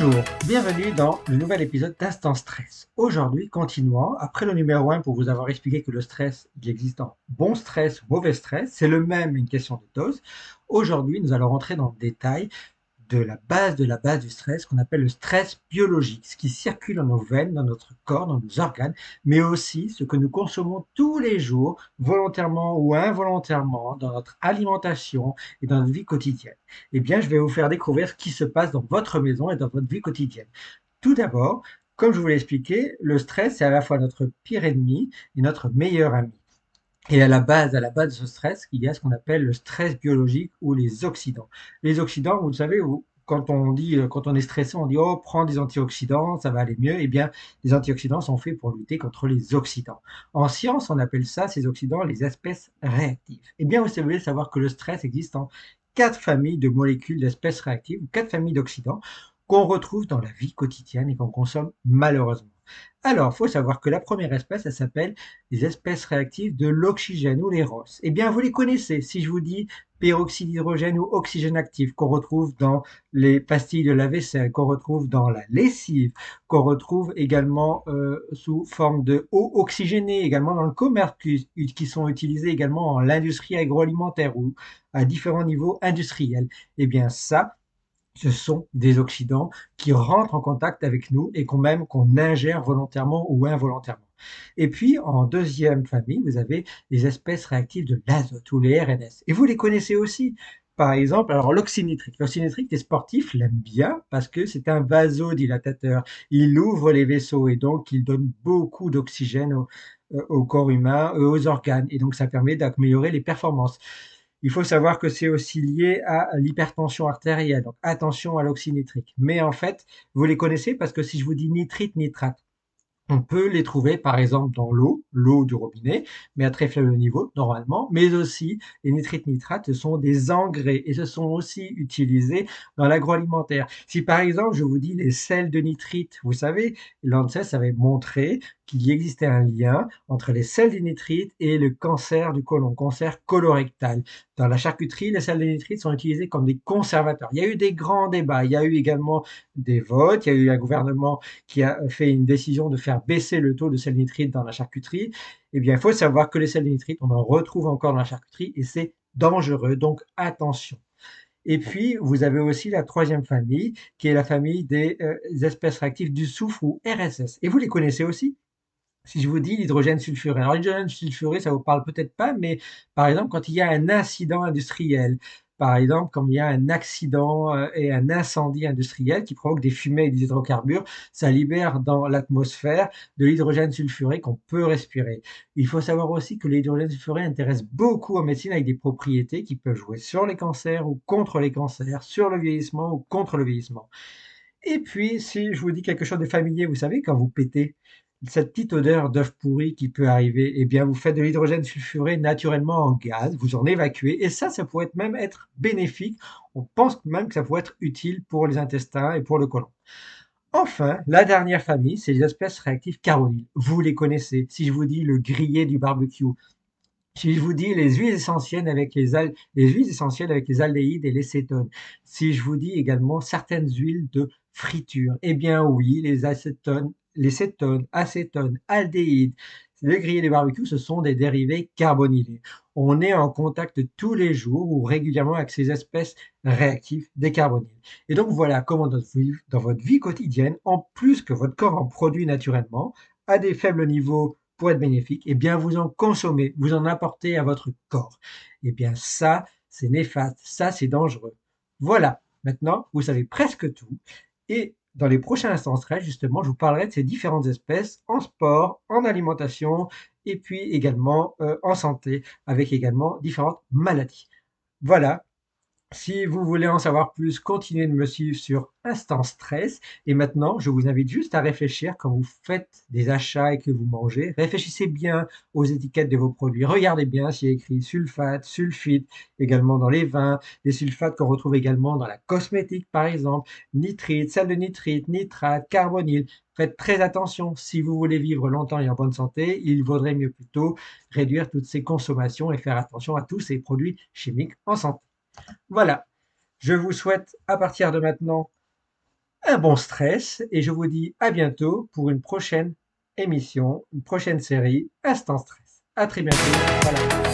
Bonjour, bienvenue dans le nouvel épisode d'Instant Stress. Aujourd'hui, continuons, après le numéro 1 pour vous avoir expliqué que le stress, il existe en bon stress, mauvais stress, c'est le même, une question de dose. Aujourd'hui, nous allons rentrer dans le détail de la base du stress qu'on appelle le stress biologique, ce qui circule dans nos veines, dans notre corps, dans nos organes, mais aussi ce que nous consommons tous les jours, volontairement ou involontairement, dans notre alimentation et dans notre vie quotidienne. Eh bien, je vais vous faire découvrir ce qui se passe dans votre maison et dans votre vie quotidienne. Tout d'abord, comme je vous l'ai expliqué, le stress, c'est à la fois notre pire ennemi et notre meilleur ami. Et à la base de ce stress, il y a ce qu'on appelle le stress biologique ou les oxydants. Les oxydants, vous le savez, quand on est stressé, on dit oh prends des antioxydants, ça va aller mieux. Eh bien, les antioxydants sont faits pour lutter contre les oxydants. En science, on appelle ça ces oxydants les espèces réactives. Eh bien, vous devez savoir que le stress existe en quatre familles de molécules d'espèces réactives ou quatre familles d'oxydants qu'on retrouve dans la vie quotidienne et qu'on consomme malheureusement. Alors, il faut savoir que la première espèce, elle s'appelle les espèces réactives de l'oxygène ou les ROS. Eh bien, vous les connaissez. Si je vous dis peroxyde d'hydrogène ou oxygène actif, qu'on retrouve dans les pastilles de la vaisselle, qu'on retrouve dans la lessive, qu'on retrouve également sous forme de eau oxygénée, également dans le commerce, qui sont utilisés également dans l'industrie agroalimentaire ou à différents niveaux industriels. Eh bien, ça, ce sont des oxydants qui rentrent en contact avec nous et qu'on ingère volontairement ou involontairement. Et puis, en deuxième famille, vous avez les espèces réactives de l'azote ou les RNS. Et vous les connaissez aussi. Par exemple, alors l'oxynitrique. L'oxynitrique, les sportifs l'aiment bien parce que c'est un vasodilatateur. Il ouvre les vaisseaux et donc il donne beaucoup d'oxygène au corps humain, aux organes. Et donc, ça permet d'améliorer les performances. Il faut savoir que c'est aussi lié à l'hypertension artérielle, donc attention à l'oxynitrique. Mais en fait, vous les connaissez parce que si je vous dis nitrite, nitrate, on peut les trouver par exemple dans l'eau du robinet, mais à très faible niveau normalement, mais aussi les nitrites nitrates ce sont des engrais et ce sont aussi utilisés dans l'agroalimentaire. Si par exemple je vous dis les sels de nitrite, vous savez, l'ANSES avait montré qu'il y existait un lien entre les sels de nitrite et le cancer du côlon, cancer colorectal. Dans la charcuterie, les sels de nitrite sont utilisés comme des conservateurs. Il y a eu des grands débats, il y a eu également des votes, il y a eu un gouvernement qui a fait une décision de faire baisser le taux de sel nitrite dans la charcuterie, eh bien, il faut savoir que les sels nitrites, on en retrouve encore dans la charcuterie et c'est dangereux. Donc, attention. Et puis, vous avez aussi la troisième famille, qui est la famille des espèces réactives du soufre ou RSS. Et vous les connaissez aussi? Si je vous dis l'hydrogène sulfuré. Alors, l'hydrogène sulfuré, ça vous parle peut-être pas, mais par exemple, quand il y a un incident industriel, par exemple, quand il y a un accident et un incendie industriel qui provoque des fumées et des hydrocarbures, ça libère dans l'atmosphère de l'hydrogène sulfuré qu'on peut respirer. Il faut savoir aussi que l'hydrogène sulfuré intéresse beaucoup en médecine avec des propriétés qui peuvent jouer sur les cancers ou contre les cancers, sur le vieillissement ou contre le vieillissement. Et puis, si je vous dis quelque chose de familier, vous savez, quand vous pétez, cette petite odeur d'œuf pourri qui peut arriver, eh bien, vous faites de l'hydrogène sulfuré naturellement en gaz, vous en évacuez, et ça pourrait même être bénéfique. On pense même que ça pourrait être utile pour les intestins et pour le côlon. Enfin, la dernière famille, c'est les espèces réactives carbonyles. Vous les connaissez. Si je vous dis le grillé du barbecue, si je vous dis les huiles essentielles avec les huiles essentielles avec les aldéhydes et les cétones, si je vous dis également certaines huiles de friture, eh bien oui, les cétones, acétones, aldéhydes, le grillé des barbecues, ce sont des dérivés carbonylés. On est en contact tous les jours ou régulièrement avec ces espèces réactives des carbonyles. Et donc voilà comment dans votre vie quotidienne, en plus que votre corps en produit naturellement, à des faibles niveaux pour être bénéfique, eh bien, vous en consommez, vous en apportez à votre corps. Eh bien, ça, c'est néfaste, ça, c'est dangereux. Voilà, maintenant, vous savez presque tout. Et dans les prochains instants stress, justement, je vous parlerai de ces différentes espèces en sport, en alimentation et puis également en santé, avec également différentes maladies. Voilà, si vous voulez en savoir plus, continuez de me suivre sur Instant Stress. Et maintenant, je vous invite juste à réfléchir quand vous faites des achats et que vous mangez. Réfléchissez bien aux étiquettes de vos produits. Regardez bien s'il y a écrit sulfate, sulfite, également dans les vins. Les sulfates qu'on retrouve également dans la cosmétique, par exemple. Nitrite, sel de nitrite, nitrate, carbonyle. Faites très attention. Si vous voulez vivre longtemps et en bonne santé, il vaudrait mieux plutôt réduire toutes ces consommations et faire attention à tous ces produits chimiques en santé. Voilà, je vous souhaite à partir de maintenant un bon stress et je vous dis à bientôt pour une prochaine émission, une prochaine série Instant Stress. À très bientôt. Voilà.